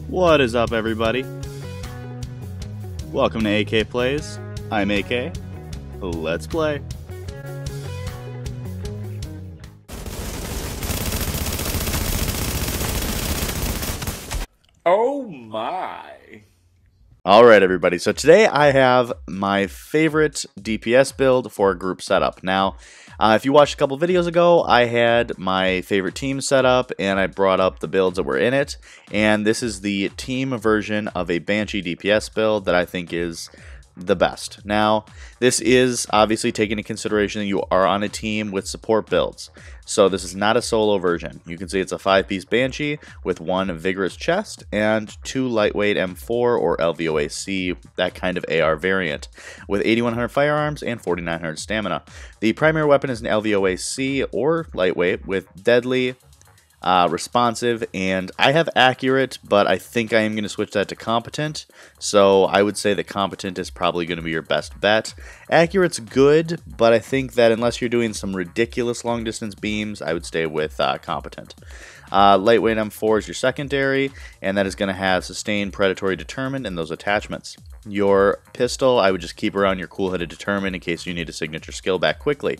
What is up, everybody? Welcome to AK Plays. I'm AK. Let's play. Oh my. Alright, everybody, so today I have my favorite DPS build for a group setup. Now, if you watched a couple videos ago, I had my favorite team set up, and I brought up the builds that were in it, and this is the team version of a Banshee DPS build that I think is the best. Now, this is obviously taking into consideration that you are on a team with support builds. So this is not a solo version. You can see it's a 5-piece Banshee with 1 vigorous chest and 2 lightweight M4 or LVOAC, that kind of AR variant, with 8100 firearms and 4900 stamina. The primary weapon is an LVOAC or lightweight with deadly, responsive, and I have accurate, but I think I am going to switch that to competent, so I would say that competent is probably going to be your best bet. Accurate's good, but I think that unless you're doing some ridiculous long distance beams, I would stay with competent. Lightweight M4 is your secondary, and that is going to have sustained, predatory, determined, and those attachments. Your pistol, I would just keep around your cool-headed determined in case you need a signature skill back quickly.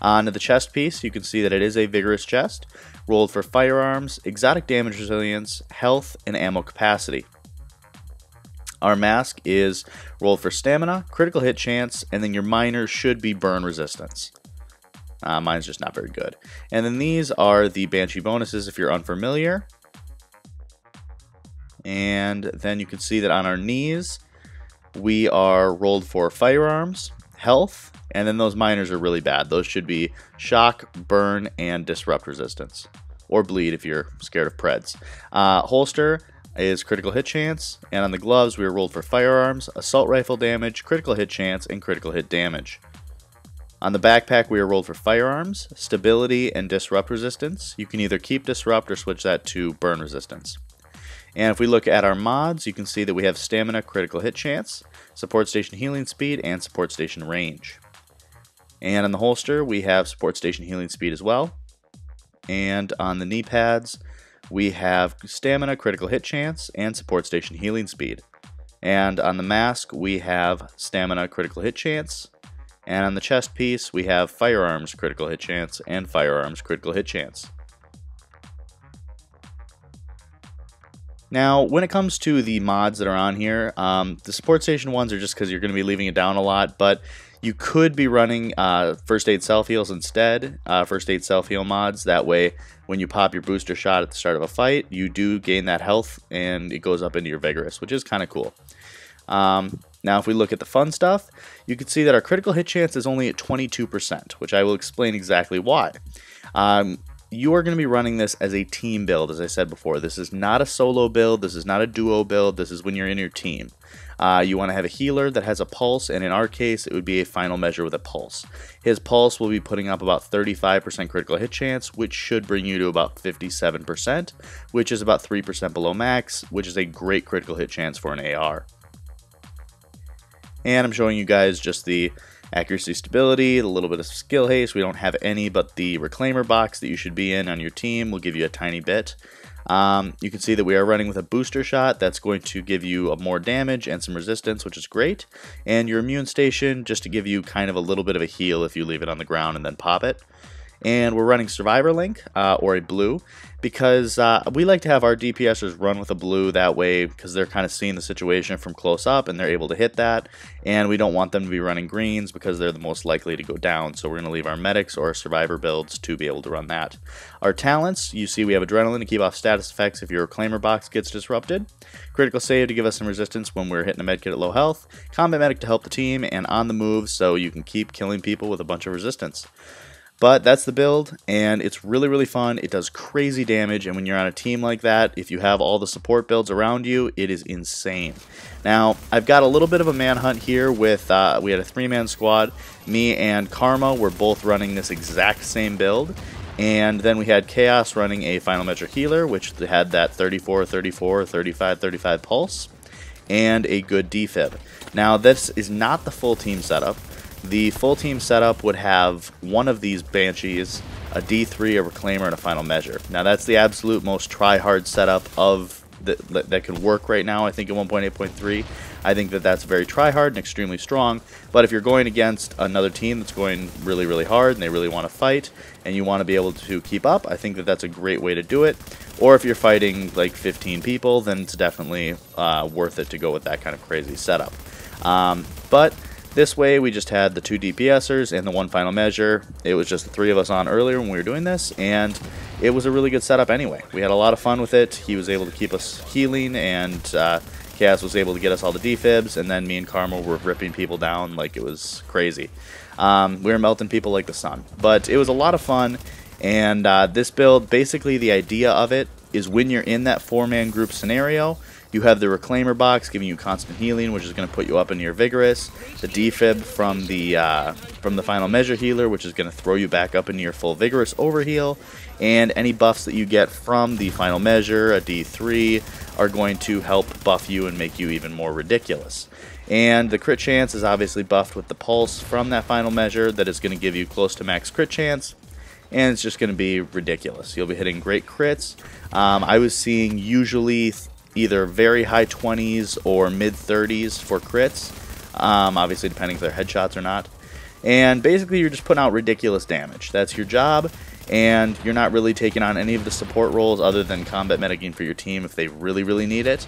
Onto the chest piece, you can see that it is a vigorous chest, rolled for firearms, exotic damage resilience, health, and ammo capacity. Our mask is rolled for stamina, critical hit chance, and then your minor should be burn resistance. Mine's just not very good. And then these are the Banshee bonuses if you're unfamiliar. And then you can see that on our knees, we are rolled for firearms, health, and then those minors are really bad. Those should be shock, burn, and disrupt resistance. Or bleed if you're scared of preds. Holster is critical hit chance, and on the gloves we are rolled for firearms, assault rifle damage, critical hit chance, and critical hit damage. On the backpack we are rolled for firearms, stability, and disrupt resistance. You can either keep disrupt or switch that to burn resistance. And if we look at our mods, you can see that we have stamina, critical hit chance, support station healing speed, and support station range. And on the holster we have support station healing speed as well. And on the knee pads we have stamina, critical hit chance, and support station healing speed. And on the mask we have stamina, critical hit chance, and on the chest piece we have firearms, critical hit chance, and firearms, critical hit chance. Now, when it comes to the mods that are on here, the support station ones are just because you're going to be leaving it down a lot, but you could be running first aid self-heals instead, first aid self-heal mods. That way, when you pop your booster shot at the start of a fight, you do gain that health, and it goes up into your vigorous, which is kind of cool. Now, if we look at the fun stuff, you can see that our critical hit chance is only at 22%, which I will explain exactly why. You are going to be running this as a team build, as I said before. This is not a solo build. This is not a duo build. This is when you're in your team. You want to have a healer that has a pulse, and in our case, it would be a final measure with a pulse. His pulse will be putting up about 35% critical hit chance, which should bring you to about 57%, which is about 3% below max, which is a great critical hit chance for an AR. And I'm showing you guys just the accuracy, stability, a little bit of skill haste. We don't have any, but the reclaimer box that you should be in on your team will give you a tiny bit. You can see that we are running with a booster shot. That's going to give you more damage and some resistance, which is great. And your immune station, just to give you kind of a little bit of a heal if you leave it on the ground and then pop it. And we're running Survivor Link, or a blue, because we like to have our DPSers run with a blue that way, because they're kind of seeing the situation from close up and they're able to hit that, and we don't want them to be running greens because they're the most likely to go down, so we're going to leave our medics or our survivor builds to be able to run that. Our talents, you see we have adrenaline to keep off status effects if your reclaimer box gets disrupted, critical save to give us some resistance when we're hitting a medkit at low health, combat medic to help the team, and on the move so you can keep killing people with a bunch of resistance. But that's the build, and it's really, really fun. It does crazy damage, and when you're on a team like that, if you have all the support builds around you, it is insane. Now, I've got a little bit of a manhunt here with, we had a 3-man squad. Me and Karma were both running this exact same build, and then we had Chaos running a final measure healer, which had that 34, 34, 35, 35 pulse, and a good defib. Now, this is not the full team setup. The full team setup would have one of these Banshees, a D3, a Reclaimer, and a Final Measure. Now that's the absolute most try-hard setup of that could work right now. I think in 1.8.3, I think that that's very try-hard and extremely strong. But if you're going against another team that's going really, really hard and they really want to fight and you want to be able to keep up, I think that that's a great way to do it. Or if you're fighting like 15 people, then it's definitely worth it to go with that kind of crazy setup. But this way, we just had the 2 DPSers and the 1 final measure. It was just the 3 of us on earlier when we were doing this, and it was a really good setup anyway. We had a lot of fun with it. He was able to keep us healing, and Chaos was able to get us all the defibs, and then me and Karma were ripping people down like it was crazy. We were melting people like the sun. But it was a lot of fun, and this build, basically the idea of it is when you're in that 4-man group scenario, you have the Reclaimer box giving you constant healing, which is going to put you up into your Vigorous. The defib from the final measure healer, which is going to throw you back up into your full Vigorous overheal. And any buffs that you get from the final measure, a D3, are going to help buff you and make you even more ridiculous. And the crit chance is obviously buffed with the pulse from that final measure that is going to give you close to max crit chance. And it's just going to be ridiculous. You'll be hitting great crits. I was seeing usually either very high 20s or mid 30s for crits, obviously depending if they're headshots or not. And basically you're just putting out ridiculous damage. That's your job, and you're not really taking on any of the support roles other than combat medicing for your team if they really, really need it.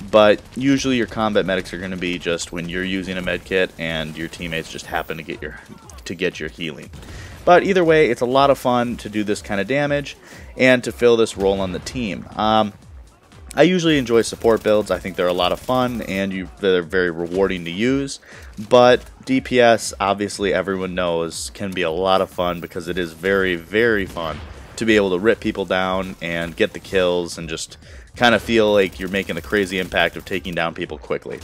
But usually your combat medics are going to be just when you're using a med kit and your teammates just happen to get your healing. But either way, it's a lot of fun to do this kind of damage and to fill this role on the team. I usually enjoy support builds. I think they're a lot of fun and they're very rewarding to use. But DPS, obviously everyone knows, can be a lot of fun because it is very, very fun to be able to rip people down and get the kills and just kind of feel like you're making the crazy impact of taking down people quickly.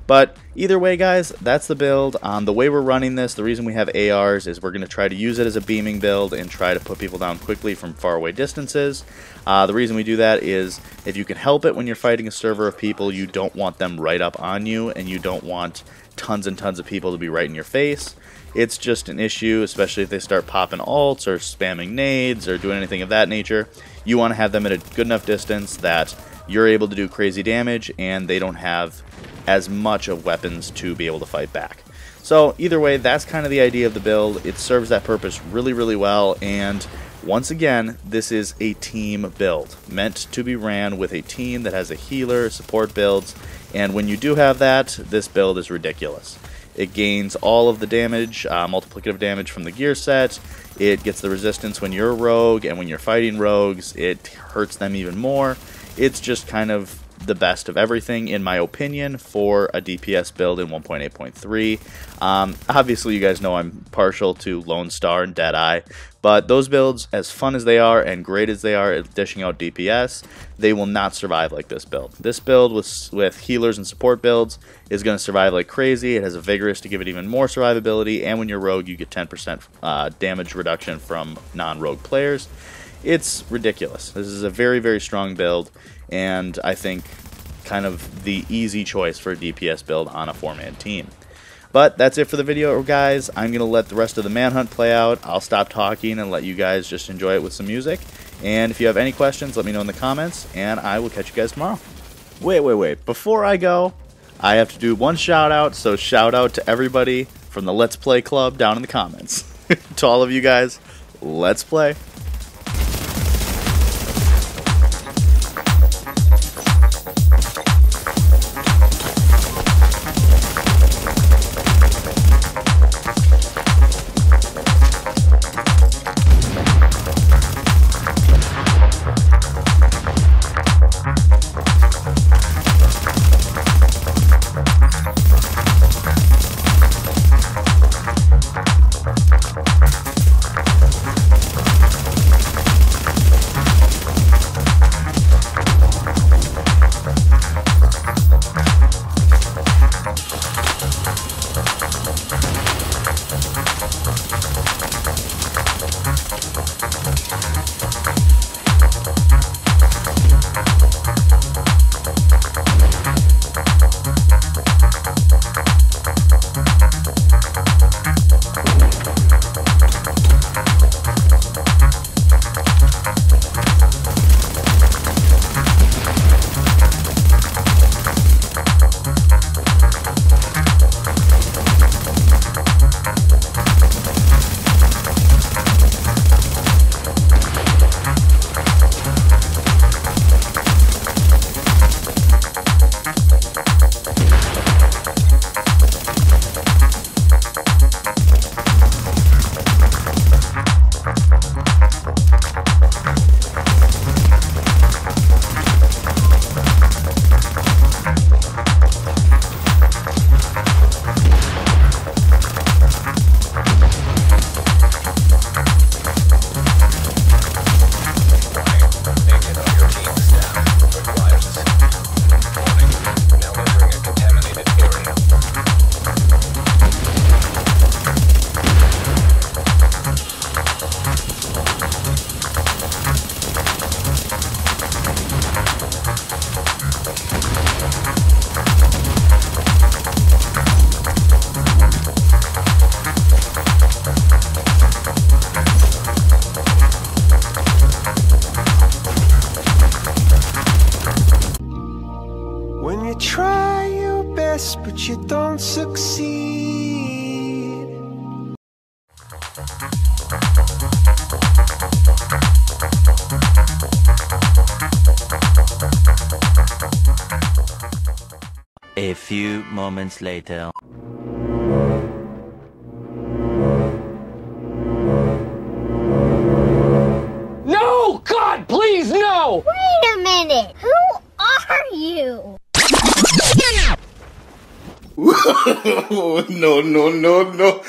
But either way, guys, that's the build. The way we're running this, the reason we have ARs is we're going to try to use it as a beaming build and try to put people down quickly from far away distances. The reason we do that is if you can help it when you're fighting a server of people, you don't want them right up on you, and you don't want tons and tons of people to be right in your face. It's just an issue, especially if they start popping ults or spamming nades or doing anything of that nature. You want to have them at a good enough distance that you're able to do crazy damage and they don't have as much of weapons to be able to fight back. So either way, that's kind of the idea of the build. It serves that purpose really, really well, and once again, this is a team build, meant to be ran with a team that has a healer, support builds, and when you do have that, this build is ridiculous. It gains all of the damage, multiplicative damage from the gear set. It gets the resistance when you're a rogue, and when you're fighting rogues, it hurts them even more. It's just kind of the best of everything, in my opinion, for a DPS build in 1.8.3. Obviously, you guys know I'm partial to Lone Star and Deadeye, but those builds, as fun as they are and great as they are at dishing out DPS, they will not survive like this build. This build with healers and support builds is going to survive like crazy. It has a Vigorous to give it even more survivability, and when you're rogue, you get 10% damage reduction from non-rogue players. It's ridiculous. This is a very, very strong build, and I think kind of the easy choice for a DPS build on a 4-man team. But that's it for the video, guys. I'm going to let the rest of the manhunt play out. I'll stop talking and let you guys just enjoy it with some music. And if you have any questions, let me know in the comments, and I will catch you guys tomorrow. Wait. Before I go, I have to do one shout out, so shout out to everybody from the Let's Play Club down in the comments. To all of you guys, let's play. best, but you don't succeed. A few moments later. No! God, please, no! Wait a minute! Who are you? No, no, no, no.